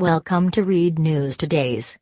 Welcome to Read News Today's.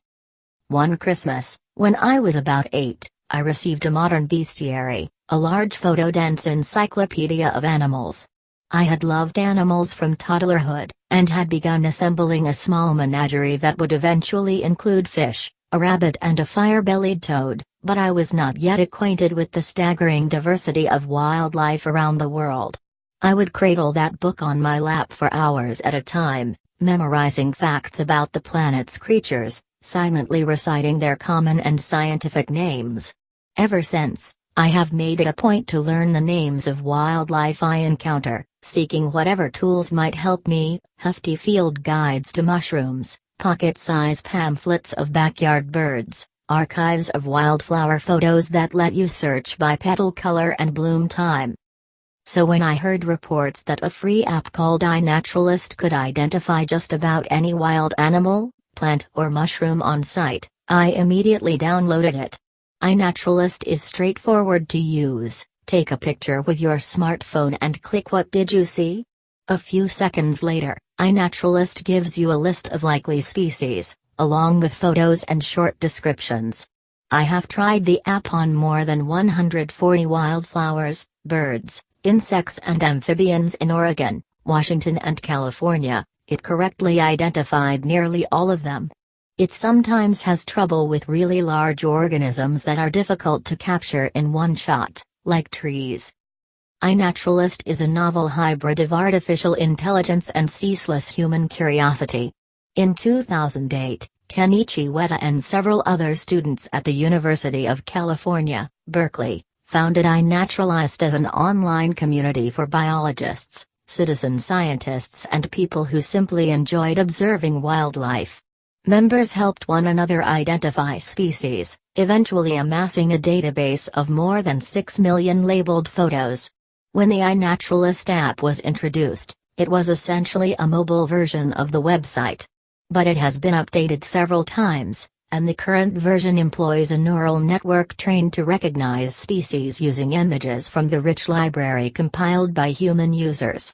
One Christmas, when I was about 8, I received a modern bestiary, a large photo-dense encyclopedia of animals. I had loved animals from toddlerhood, and had begun assembling a small menagerie that would eventually include fish, a rabbit and a fire-bellied toad, but I was not yet acquainted with the staggering diversity of wildlife around the world. I would cradle that book on my lap for hours at a time, memorizing facts about the planet's creatures, silently reciting their common and scientific names. Ever since, I have made it a point to learn the names of wildlife I encounter, seeking whatever tools might help me: hefty field guides to mushrooms, pocket-size pamphlets of backyard birds, archives of wildflower photos that let you search by petal color and bloom time. So when I heard reports that a free app called iNaturalist could identify just about any wild animal, plant or mushroom on site, I immediately downloaded it. iNaturalist is straightforward to use. Take a picture with your smartphone and click "What did you see?" A few seconds later, iNaturalist gives you a list of likely species, along with photos and short descriptions. I have tried the app on more than 140 wildflowers, birds, insects and amphibians in Oregon, Washington and California. It correctly identified nearly all of them. It sometimes has trouble with really large organisms that are difficult to capture in one shot, like trees. iNaturalist is a novel hybrid of artificial intelligence and ceaseless human curiosity. In 2008, Kenichi Ueda and several other students at the University of California, Berkeley, founded iNaturalist as an online community for biologists, citizen scientists and people who simply enjoyed observing wildlife. Members helped one another identify species, eventually amassing a database of more than 6 million labeled photos. When the iNaturalist app was introduced, it was essentially a mobile version of the website. But it has been updated several times, and the current version employs a neural network trained to recognize species using images from the rich library compiled by human users.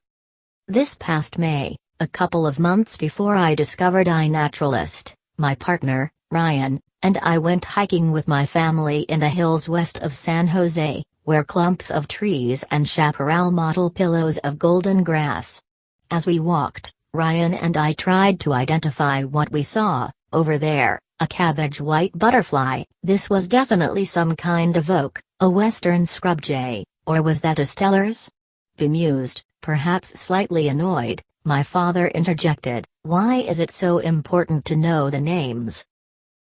This past May, a couple of months before I discovered iNaturalist, my partner, Ryan, and I went hiking with my family in the hills west of San Jose, where clumps of trees and chaparral model pillows of golden grass. As we walked, Ryan and I tried to identify what we saw. Over there, a cabbage-white butterfly. This was definitely some kind of oak, a western scrub jay, or was that a Stellar's? Bemused, perhaps slightly annoyed, my father interjected, "Why is it so important to know the names?"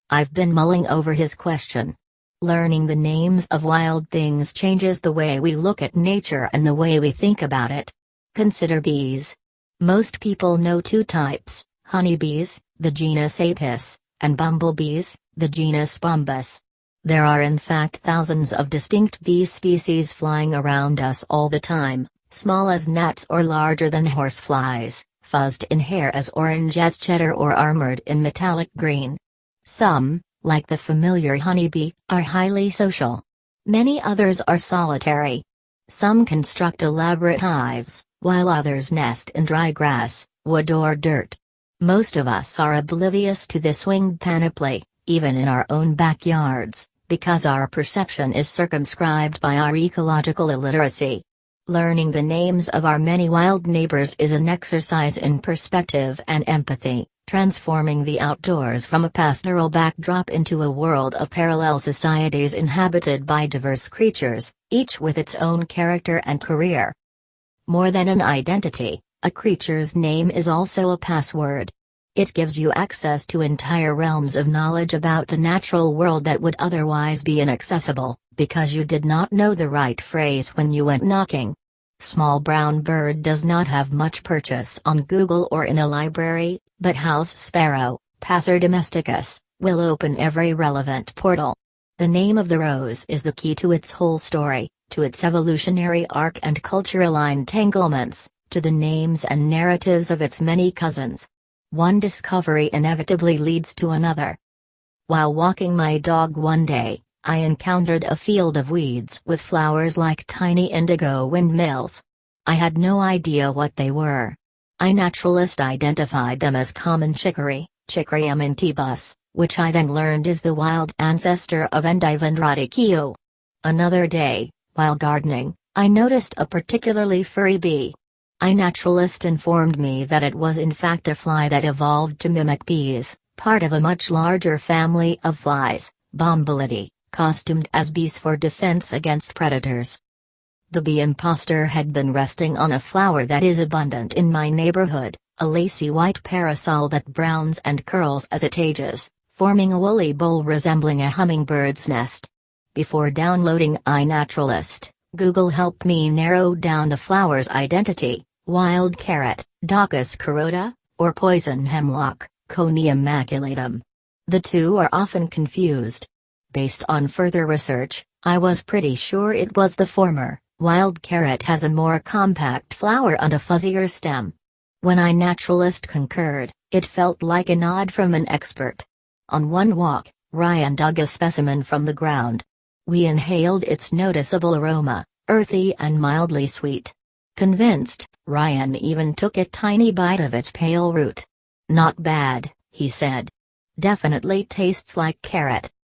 I've been mulling over his question. Learning the names of wild things changes the way we look at nature and the way we think about it. Consider bees. Most people know two types: honeybees, the genus Apis, and bumblebees, the genus Bombus. There are in fact thousands of distinct bee species flying around us all the time, small as gnats or larger than horseflies, fuzzed in hair as orange as cheddar or armored in metallic green. Some, like the familiar honeybee, are highly social. Many others are solitary. Some construct elaborate hives, while others nest in dry grass, wood or dirt. Most of us are oblivious to this winged panoply, even in our own backyards, because our perception is circumscribed by our ecological illiteracy. Learning the names of our many wild neighbors is an exercise in perspective and empathy, transforming the outdoors from a pastoral backdrop into a world of parallel societies inhabited by diverse creatures, each with its own character and career. More than an identity, a creature's name is also a password. It gives you access to entire realms of knowledge about the natural world that would otherwise be inaccessible, because you did not know the right phrase when you went knocking. Small brown bird does not have much purchase on Google or in a library, but house sparrow, Passer domesticus, will open every relevant portal. The name of the rose is the key to its whole story, to its evolutionary arc and cultural entanglements, to the names and narratives of its many cousins. One discovery inevitably leads to another. While walking my dog one day, I encountered a field of weeds with flowers like tiny indigo windmills. I had no idea what they were. iNaturalist identified them as common chicory, Chicory amintibus, which I then learned is the wild ancestor of Endivan radicchio. Another day, while gardening, I noticed a particularly furry bee. iNaturalist informed me that it was in fact a fly that evolved to mimic bees, part of a much larger family of flies, Bombylidae, costumed as bees for defense against predators. The bee imposter had been resting on a flower that is abundant in my neighborhood, a lacy white parasol that browns and curls as it ages, forming a woolly bowl resembling a hummingbird's nest. Before downloading iNaturalist, Google helped me narrow down the flower's identity: wild carrot, Daucus carota, or poison hemlock, Conium maculatum. The two are often confused. Based on further research, I was pretty sure it was the former. Wild carrot has a more compact flower and a fuzzier stem. When iNaturalist concurred, it felt like a nod from an expert. On one walk, Ryan dug a specimen from the ground. We inhaled its noticeable aroma, earthy and mildly sweet. Convinced, Ryan even took a tiny bite of its pale root. "Not bad," he said. "Definitely tastes like carrot."